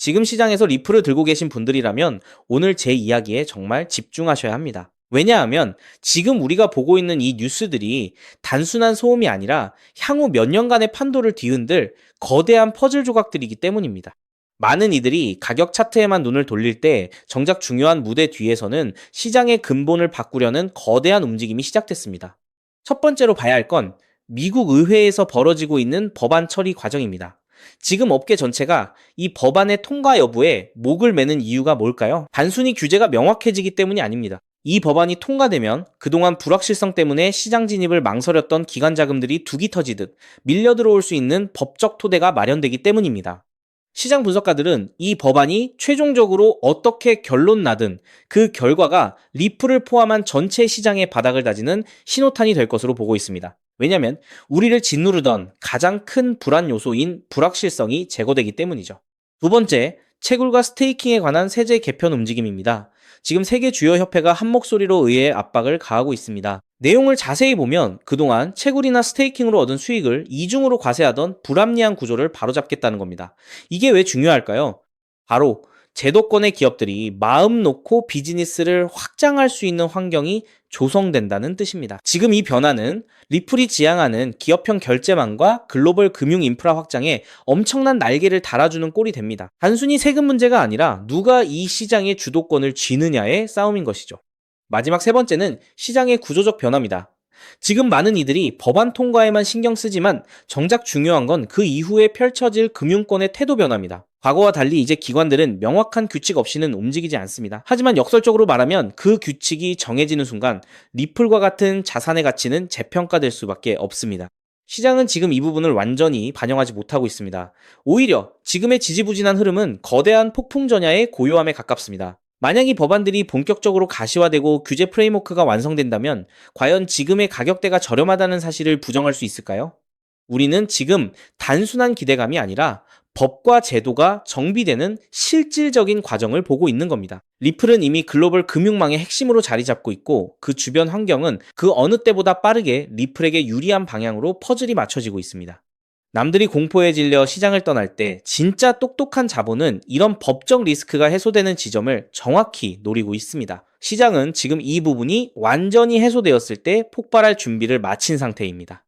지금 시장에서 리플을 들고 계신 분들이라면 오늘 제 이야기에 정말 집중하셔야 합니다. 왜냐하면 지금 우리가 보고 있는 이 뉴스들이 단순한 소음이 아니라 향후 몇 년간의 판도를 뒤흔들 거대한 퍼즐 조각들이기 때문입니다. 많은 이들이 가격 차트에만 눈을 돌릴 때 정작 중요한 무대 뒤에서는 시장의 근본을 바꾸려는 거대한 움직임이 시작됐습니다. 첫 번째로 봐야 할 건 미국 의회에서 벌어지고 있는 법안 처리 과정입니다. 지금 업계 전체가 이 법안의 통과 여부에 목을 매는 이유가 뭘까요? 단순히 규제가 명확해지기 때문이 아닙니다. 이 법안이 통과되면 그동안 불확실성 때문에 시장 진입을 망설였던 기관 자금들이 둑이 터지듯 밀려 들어올 수 있는 법적 토대가 마련되기 때문입니다. 시장 분석가들은 이 법안이 최종적으로 어떻게 결론 나든 그 결과가 리플을 포함한 전체 시장의 바닥을 다지는 신호탄이 될 것으로 보고 있습니다. 왜냐하면 우리를 짓누르던 가장 큰 불안 요소인 불확실성이 제거되기 때문이죠. 두 번째, 채굴과 스테이킹에 관한 세제 개편 움직임입니다. 지금 세계 주요 협회가 한 목소리로 의회에 압박을 가하고 있습니다. 내용을 자세히 보면 그동안 채굴이나 스테이킹으로 얻은 수익을 이중으로 과세하던 불합리한 구조를 바로잡겠다는 겁니다. 이게 왜 중요할까요? 바로 제도권의 기업들이 마음 놓고 비즈니스를 확장할 수 있는 환경이 조성된다는 뜻입니다. 지금 이 변화는 리플이 지향하는 기업형 결제망과 글로벌 금융 인프라 확장에 엄청난 날개를 달아주는 꼴이 됩니다. 단순히 세금 문제가 아니라 누가 이 시장의 주도권을 쥐느냐의 싸움인 것이죠. 마지막 세 번째는 시장의 구조적 변화입니다. 지금 많은 이들이 법안 통과에만 신경 쓰지만 정작 중요한 건 그 이후에 펼쳐질 금융권의 태도 변화입니다. 과거와 달리 이제 기관들은 명확한 규칙 없이는 움직이지 않습니다. 하지만 역설적으로 말하면 그 규칙이 정해지는 순간 리플과 같은 자산의 가치는 재평가될 수밖에 없습니다. 시장은 지금 이 부분을 완전히 반영하지 못하고 있습니다. 오히려 지금의 지지부진한 흐름은 거대한 폭풍 전야의 고요함에 가깝습니다. 만약 이 법안들이 본격적으로 가시화되고 규제 프레임워크가 완성된다면 과연 지금의 가격대가 저렴하다는 사실을 부정할 수 있을까요? 우리는 지금 단순한 기대감이 아니라 법과 제도가 정비되는 실질적인 과정을 보고 있는 겁니다. 리플은 이미 글로벌 금융망의 핵심으로 자리 잡고 있고 그 주변 환경은 그 어느 때보다 빠르게 리플에게 유리한 방향으로 퍼즐이 맞춰지고 있습니다. 남들이 공포에 질려 시장을 떠날 때 진짜 똑똑한 자본은 이런 법적 리스크가 해소되는 지점을 정확히 노리고 있습니다. 시장은 지금 이 부분이 완전히 해소되었을 때 폭발할 준비를 마친 상태입니다.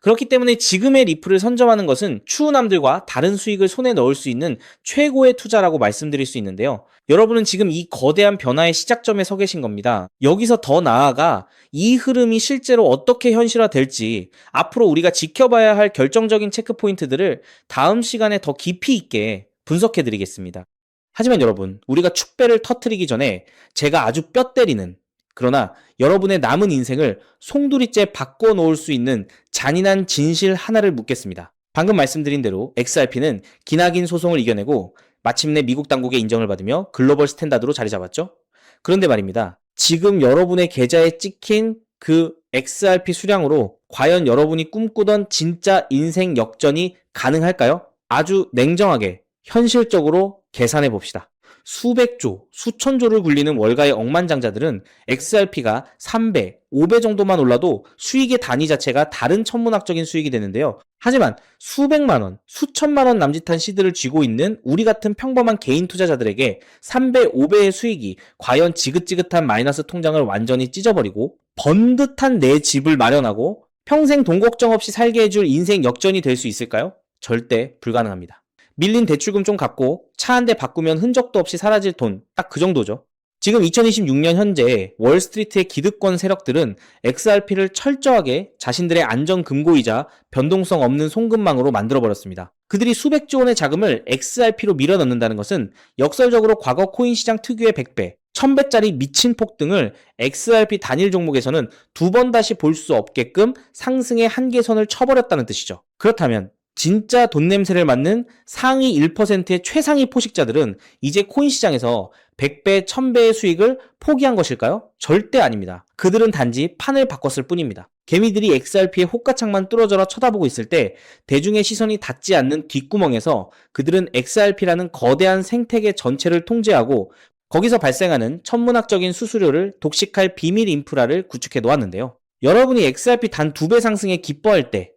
그렇기 때문에 지금의 리플을 선점하는 것은 추후 남들과 다른 수익을 손에 넣을 수 있는 최고의 투자라고 말씀드릴 수 있는데요. 여러분은 지금 이 거대한 변화의 시작점에 서 계신 겁니다. 여기서 더 나아가 이 흐름이 실제로 어떻게 현실화될지 앞으로 우리가 지켜봐야 할 결정적인 체크포인트들을 다음 시간에 더 깊이 있게 분석해 드리겠습니다. 하지만 여러분, 우리가 축배를 터트리기 전에 제가 아주 뼈 때리는 그러나 여러분의 남은 인생을 송두리째 바꿔놓을 수 있는 잔인한 진실 하나를 묻겠습니다. 방금 말씀드린 대로 XRP는 기나긴 소송을 이겨내고 마침내 미국 당국의 인정을 받으며 글로벌 스탠다드로 자리 잡았죠. 그런데 말입니다. 지금 여러분의 계좌에 찍힌 그 XRP 수량으로 과연 여러분이 꿈꾸던 진짜 인생 역전이 가능할까요? 아주 냉정하게 현실적으로 계산해 봅시다. 수백조, 수천조를 굴리는 월가의 억만장자들은 XRP가 3배, 5배 정도만 올라도 수익의 단위 자체가 다른 천문학적인 수익이 되는데요. 하지만 수백만 원, 수천만 원 남짓한 시드를 쥐고 있는 우리 같은 평범한 개인 투자자들에게 3배, 5배의 수익이 과연 지긋지긋한 마이너스 통장을 완전히 찢어버리고 번듯한 내 집을 마련하고 평생 돈 걱정 없이 살게 해줄 인생 역전이 될 수 있을까요? 절대 불가능합니다. 밀린 대출금 좀 갚고 차 한 대 바꾸면 흔적도 없이 사라질 돈, 딱 그 정도죠. 지금 2026년 현재 월스트리트의 기득권 세력들은 XRP를 철저하게 자신들의 안전 금고이자 변동성 없는 송금망으로 만들어버렸습니다. 그들이 수백조 원의 자금을 XRP로 밀어넣는다는 것은 역설적으로 과거 코인 시장 특유의 100배, 1000배짜리 미친 폭등을 XRP 단일 종목에서는 두 번 다시 볼 수 없게끔 상승의 한계선을 쳐버렸다는 뜻이죠. 그렇다면 진짜 돈 냄새를 맡는 상위 1%의 최상위 포식자들은 이제 코인 시장에서 100배, 1000배의 수익을 포기한 것일까요? 절대 아닙니다. 그들은 단지 판을 바꿨을 뿐입니다. 개미들이 XRP의 호가창만 뚫어져라 쳐다보고 있을 때 대중의 시선이 닿지 않는 뒷구멍에서 그들은 XRP라는 거대한 생태계 전체를 통제하고 거기서 발생하는 천문학적인 수수료를 독식할 비밀 인프라를 구축해 놓았는데요. 여러분이 XRP 단 2배 상승에 기뻐할 때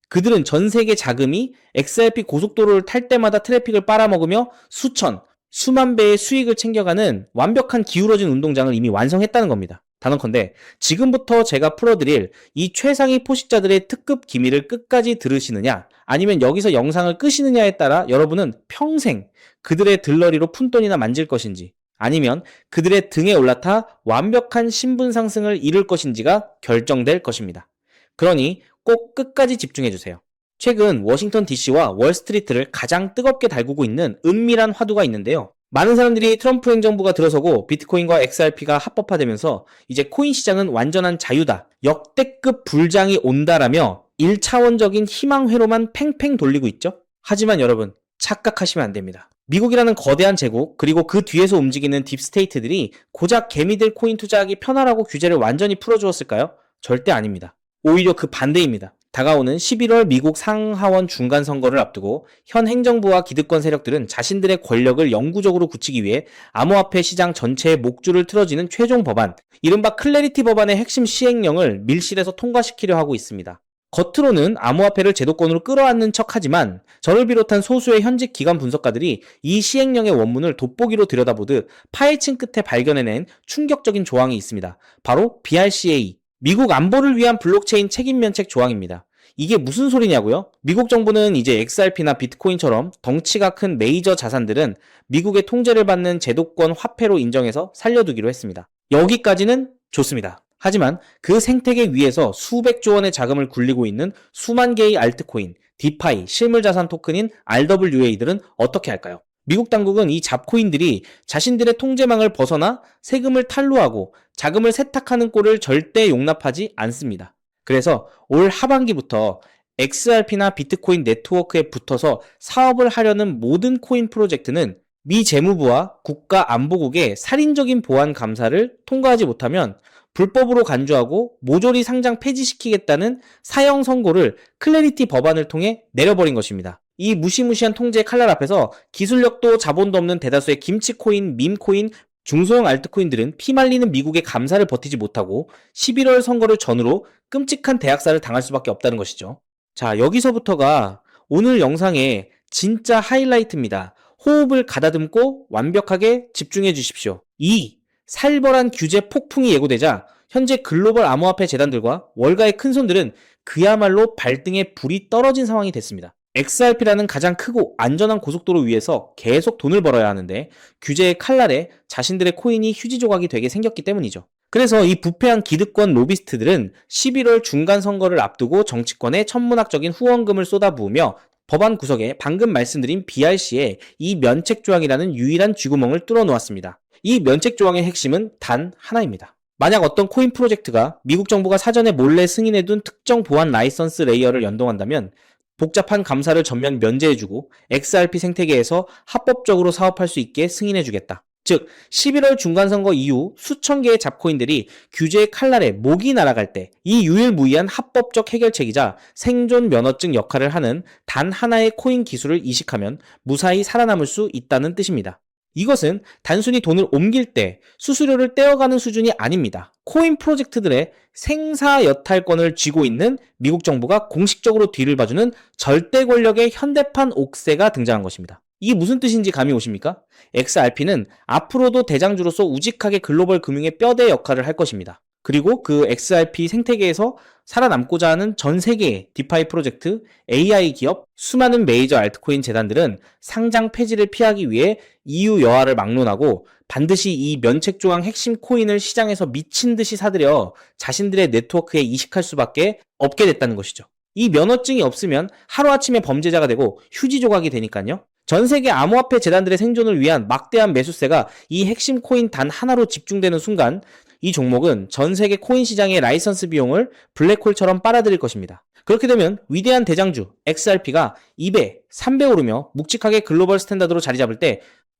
그들은 전 세계 자금이 XRP 고속도로를 탈 때마다 트래픽을 빨아먹으며 수천, 수만 배의 수익을 챙겨가는 완벽한 기울어진 운동장을 이미 완성했다는 겁니다. 단언컨대 지금부터 제가 풀어드릴 이 최상위 포식자들의 특급 기밀을 끝까지 들으시느냐, 아니면 여기서 영상을 끄시느냐에 따라 여러분은 평생 그들의 들러리로 푼돈이나 만질 것인지, 아니면 그들의 등에 올라타 완벽한 신분 상승을 이룰 것인지가 결정될 것입니다. 그러니 꼭 끝까지 집중해주세요. 최근 워싱턴 DC와 월스트리트를 가장 뜨겁게 달구고 있는 은밀한 화두가 있는데요. 많은 사람들이 트럼프 행정부가 들어서고 비트코인과 XRP가 합법화되면서 이제 코인 시장은 완전한 자유다, 역대급 불장이 온다라며 1차원적인 희망회로만 팽팽 돌리고 있죠. 하지만 여러분, 착각하시면 안 됩니다. 미국이라는 거대한 제국, 그리고 그 뒤에서 움직이는 딥스테이트들이 고작 개미들 코인 투자하기 편하라고 규제를 완전히 풀어주었을까요? 절대 아닙니다. 오히려 그 반대입니다. 다가오는 11월 미국 상하원 중간 선거를 앞두고 현 행정부와 기득권 세력들은 자신들의 권력을 영구적으로 굳히기 위해 암호화폐 시장 전체의 목줄을 틀어지는 최종 법안, 이른바 클래리티 법안의 핵심 시행령을 밀실에서 통과시키려 하고 있습니다. 겉으로는 암호화폐를 제도권으로 끌어안는 척하지만 저를 비롯한 소수의 현직 기관 분석가들이 이 시행령의 원문을 돋보기로 들여다보듯 파헤친 끝에 발견해낸 충격적인 조항이 있습니다. 바로 BRCA, 미국 안보를 위한 블록체인 책임 면책 조항입니다. 이게 무슨 소리냐고요? 미국 정부는 이제 XRP나 비트코인처럼 덩치가 큰 메이저 자산들은 미국의 통제를 받는 제도권 화폐로 인정해서 살려두기로 했습니다. 여기까지는 좋습니다. 하지만 그 생태계 위에서 수백조 원의 자금을 굴리고 있는 수만 개의 알트코인, 디파이, 실물자산 토큰인 RWA들은 어떻게 할까요? 미국 당국은 이 잡코인들이 자신들의 통제망을 벗어나 세금을 탈루하고 자금을 세탁하는 꼴을 절대 용납하지 않습니다. 그래서 올 하반기부터 XRP나 비트코인 네트워크에 붙어서 사업을 하려는 모든 코인 프로젝트는 미 재무부와 국가안보국의 살인적인 보안 감사를 통과하지 못하면 불법으로 간주하고 모조리 상장 폐지시키겠다는 사형 선고를 클래리티 법안을 통해 내려버린 것입니다. 이 무시무시한 통제의 칼날 앞에서 기술력도 자본도 없는 대다수의 김치코인, 밈코인, 중소형 알트코인들은 피말리는 미국의 감사를 버티지 못하고 11월 선거를 전후로 끔찍한 대학살을 당할 수밖에 없다는 것이죠. 자, 여기서부터가 오늘 영상의 진짜 하이라이트입니다. 호흡을 가다듬고 완벽하게 집중해 주십시오. 이 살벌한 규제 폭풍이 예고되자 현재 글로벌 암호화폐 재단들과 월가의 큰손들은 그야말로 발등에 불이 떨어진 상황이 됐습니다. XRP라는 가장 크고 안전한 고속도로 위에서 계속 돈을 벌어야 하는데 규제의 칼날에 자신들의 코인이 휴지 조각이 되게 생겼기 때문이죠. 그래서 이 부패한 기득권 로비스트들은 11월 중간 선거를 앞두고 정치권에 천문학적인 후원금을 쏟아부으며 법안 구석에 방금 말씀드린 BRC에 이 면책 조항이라는 유일한 쥐구멍을 뚫어 놓았습니다. 이 면책 조항의 핵심은 단 하나입니다. 만약 어떤 코인 프로젝트가 미국 정부가 사전에 몰래 승인해둔 특정 보안 라이선스 레이어를 연동한다면 복잡한 감사를 전면 면제해주고 XRP 생태계에서 합법적으로 사업할 수 있게 승인해주겠다. 즉 11월 중간선거 이후 수천 개의 잡코인들이 규제의 칼날에 목이 날아갈 때 이 유일무이한 합법적 해결책이자 생존 면허증 역할을 하는 단 하나의 코인 기술을 이식하면 무사히 살아남을 수 있다는 뜻입니다. 이것은 단순히 돈을 옮길 때 수수료를 떼어가는 수준이 아닙니다. 코인 프로젝트들의 생사여탈권을 쥐고 있는 미국 정부가 공식적으로 뒤를 봐주는 절대 권력의 현대판 옥새가 등장한 것입니다. 이게 무슨 뜻인지 감이 오십니까? XRP는 앞으로도 대장주로서 우직하게 글로벌 금융의 뼈대 역할을 할 것입니다. 그리고 그 XRP 생태계에서 살아남고자 하는 전 세계의 디파이 프로젝트, AI 기업, 수많은 메이저 알트코인 재단들은 상장 폐지를 피하기 위해 EU 여하를 막론하고 반드시 이 면책 조항 핵심 코인을 시장에서 미친 듯이 사들여 자신들의 네트워크에 이식할 수밖에 없게 됐다는 것이죠. 이 면허증이 없으면 하루아침에 범죄자가 되고 휴지 조각이 되니까요. 전 세계 암호화폐 재단들의 생존을 위한 막대한 매수세가 이 핵심 코인 단 하나로 집중되는 순간 이 종목은 전 세계 코인 시장의 라이선스 비용을 블랙홀처럼 빨아들일 것입니다. 그렇게 되면 위대한 대장주 XRP가 2배, 3배 오르며 묵직하게 글로벌 스탠다드로 자리 잡을 때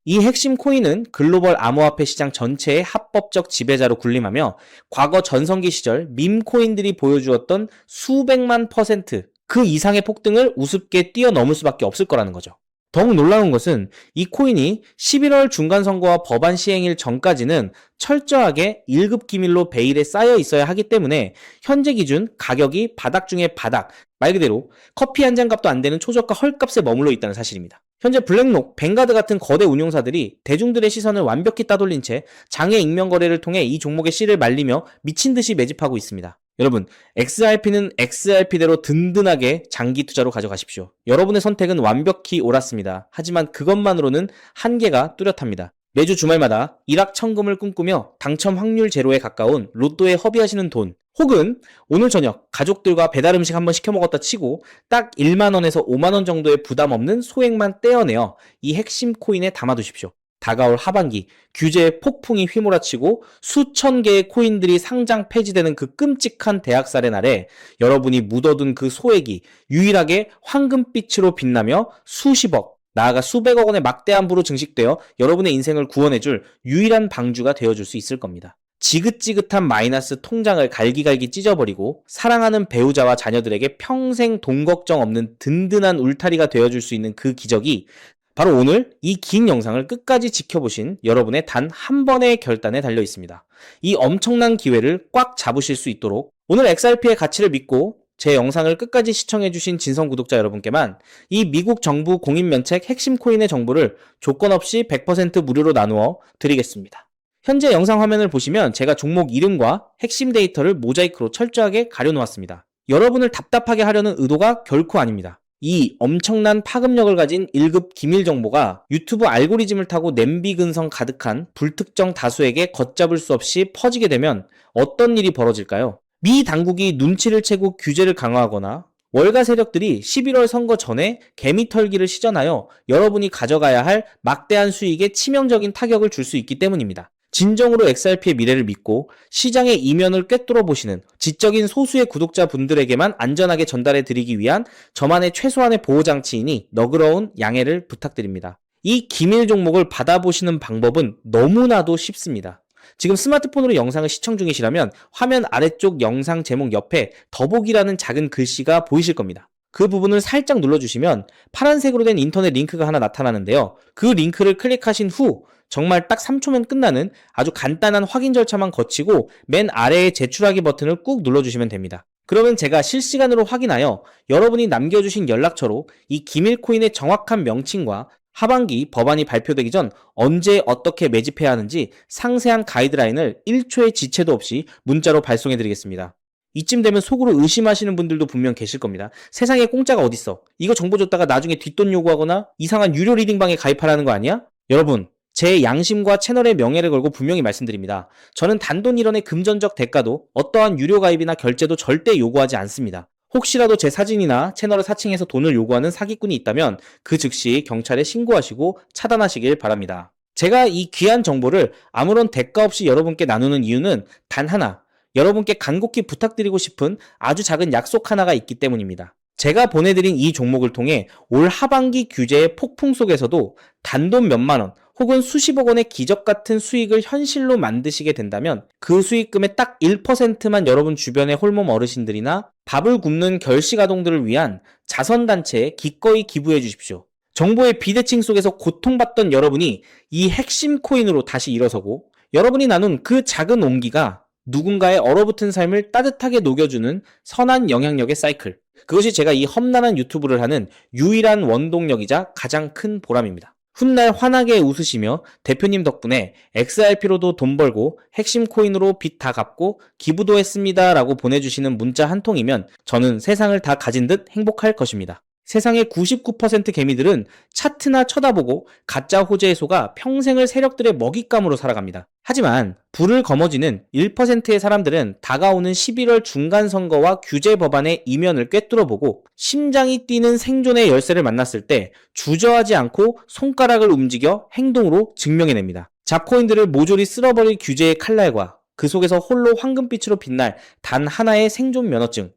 이 핵심 코인은 글로벌 암호화폐 시장 전체의 합법적 지배자로 군림하며 과거 전성기 시절 밈 코인들이 보여주었던 수백만 퍼센트 그 이상의 폭등을 우습게 뛰어넘을 수밖에 없을 거라는 거죠. 더욱 놀라운 것은 이 코인이 11월 중간선거와 법안 시행일 전까지는 철저하게 1급 기밀로 베일에 쌓여 있어야 하기 때문에 현재 기준 가격이 바닥 중에 바닥, 말 그대로 커피 한 잔 값도 안 되는 초저가 헐값에 머물러 있다는 사실입니다. 현재 블랙록, 뱅가드 같은 거대 운용사들이 대중들의 시선을 완벽히 따돌린 채 장외 익명 거래를 통해 이 종목의 씨를 말리며 미친 듯이 매집하고 있습니다. 여러분, XRP는 XRP대로 든든하게 장기 투자로 가져가십시오. 여러분의 선택은 완벽히 옳았습니다. 하지만 그것만으로는 한계가 뚜렷합니다. 매주 주말마다 일확천금을 꿈꾸며 당첨 확률 제로에 가까운 로또에 허비하시는 돈, 혹은 오늘 저녁 가족들과 배달 음식 한번 시켜 먹었다 치고 딱 1만원에서 5만원 정도의 부담 없는 소액만 떼어내어 이 핵심 코인에 담아두십시오. 다가올 하반기 규제의 폭풍이 휘몰아치고 수천 개의 코인들이 상장 폐지되는 그 끔찍한 대학살의 날에 여러분이 묻어둔 그 소액이 유일하게 황금빛으로 빛나며 수십억, 나아가 수백억 원의 막대한 부로 증식되어 여러분의 인생을 구원해줄 유일한 방주가 되어줄 수 있을 겁니다. 지긋지긋한 마이너스 통장을 갈기갈기 찢어버리고 사랑하는 배우자와 자녀들에게 평생 돈 걱정 없는 든든한 울타리가 되어줄 수 있는 그 기적이 바로 오늘 이 긴 영상을 끝까지 지켜보신 여러분의 단 한 번의 결단에 달려 있습니다. 이 엄청난 기회를 꽉 잡으실 수 있도록 오늘 XRP의 가치를 믿고 제 영상을 끝까지 시청해주신 진성 구독자 여러분께만 이 미국 정부 공인면책 핵심 코인의 정보를 조건 없이 100% 무료로 나누어 드리겠습니다. 현재 영상 화면을 보시면 제가 종목 이름과 핵심 데이터를 모자이크로 철저하게 가려놓았습니다. 여러분을 답답하게 하려는 의도가 결코 아닙니다. 이 엄청난 파급력을 가진 1급 기밀 정보가 유튜브 알고리즘을 타고 냄비 근성 가득한 불특정 다수에게 걷잡을 수 없이 퍼지게 되면 어떤 일이 벌어질까요? 미 당국이 눈치를 채고 규제를 강화하거나 월가 세력들이 11월 선거 전에 개미털기를 시전하여 여러분이 가져가야 할 막대한 수익에 치명적인 타격을 줄 수 있기 때문입니다. 진정으로 XRP의 미래를 믿고 시장의 이면을 꿰뚫어 보시는 지적인 소수의 구독자분들에게만 안전하게 전달해 드리기 위한 저만의 최소한의 보호장치이니 너그러운 양해를 부탁드립니다. 이 기밀 종목을 받아보시는 방법은 너무나도 쉽습니다. 지금 스마트폰으로 영상을 시청 중이시라면 화면 아래쪽 영상 제목 옆에 더보기라는 작은 글씨가 보이실 겁니다. 그 부분을 살짝 눌러주시면 파란색으로 된 인터넷 링크가 하나 나타나는데요. 그 링크를 클릭하신 후 정말 딱 3초면 끝나는 아주 간단한 확인 절차만 거치고 맨 아래의 제출하기 버튼을 꾹 눌러주시면 됩니다. 그러면 제가 실시간으로 확인하여 여러분이 남겨주신 연락처로 이 기밀코인의 정확한 명칭과 하반기 법안이 발표되기 전 언제 어떻게 매집해야 하는지 상세한 가이드라인을 1초의 지체도 없이 문자로 발송해드리겠습니다. 이쯤 되면 속으로 의심하시는 분들도 분명 계실 겁니다. 세상에 공짜가 어딨어? 이거 정보 줬다가 나중에 뒷돈 요구하거나 이상한 유료 리딩방에 가입하라는 거 아니야? 여러분, 제 양심과 채널의 명예를 걸고 분명히 말씀드립니다. 저는 단돈 1원의 금전적 대가도 어떠한 유료 가입이나 결제도 절대 요구하지 않습니다. 혹시라도 제 사진이나 채널을 사칭해서 돈을 요구하는 사기꾼이 있다면 그 즉시 경찰에 신고하시고 차단하시길 바랍니다. 제가 이 귀한 정보를 아무런 대가 없이 여러분께 나누는 이유는 단 하나, 여러분께 간곡히 부탁드리고 싶은 아주 작은 약속 하나가 있기 때문입니다. 제가 보내드린 이 종목을 통해 올 하반기 규제의 폭풍 속에서도 단돈 몇만 원 혹은 수십억 원의 기적 같은 수익을 현실로 만드시게 된다면 그 수익금의 딱 1%만 여러분 주변의 홀몸 어르신들이나 밥을 굶는 결식아동들을 위한 자선단체에 기꺼이 기부해 주십시오. 정보의 비대칭 속에서 고통받던 여러분이 이 핵심 코인으로 다시 일어서고 여러분이 나눈 그 작은 온기가 누군가의 얼어붙은 삶을 따뜻하게 녹여주는 선한 영향력의 사이클. 그것이 제가 이 험난한 유튜브를 하는 유일한 원동력이자 가장 큰 보람입니다. 훗날 환하게 웃으시며 대표님 덕분에 XRP로도 돈 벌고 핵심 코인으로 빚 다 갚고 기부도 했습니다 라고 보내주시는 문자 한 통이면 저는 세상을 다 가진 듯 행복할 것입니다. 세상의 99% 개미들은 차트나 쳐다보고 가짜 호재의 소가 평생을 세력들의 먹잇감으로 살아갑니다. 하지만 불을 거머쥐는 1%의 사람들은 다가오는 11월 중간선거와 규제 법안의 이면을 꿰뚫어보고 심장이 뛰는 생존의 열쇠를 만났을 때 주저하지 않고 손가락을 움직여 행동으로 증명해냅니다. 잡코인들을 모조리 쓸어버릴 규제의 칼날과 그 속에서 홀로 황금빛으로 빛날 단 하나의 생존 면허증.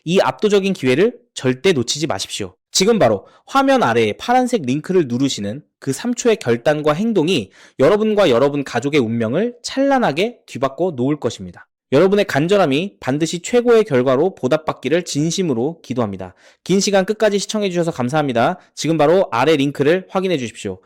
이 압도적인 기회를 절대 놓치지 마십시오. 지금 바로 화면 아래에 파란색 링크를 누르시는 그 3초의 결단과 행동이 여러분과 여러분 가족의 운명을 찬란하게 뒤바꿔 놓을 것입니다. 여러분의 간절함이 반드시 최고의 결과로 보답받기를 진심으로 기도합니다. 긴 시간 끝까지 시청해주셔서 감사합니다. 지금 바로 아래 링크를 확인해 주십시오.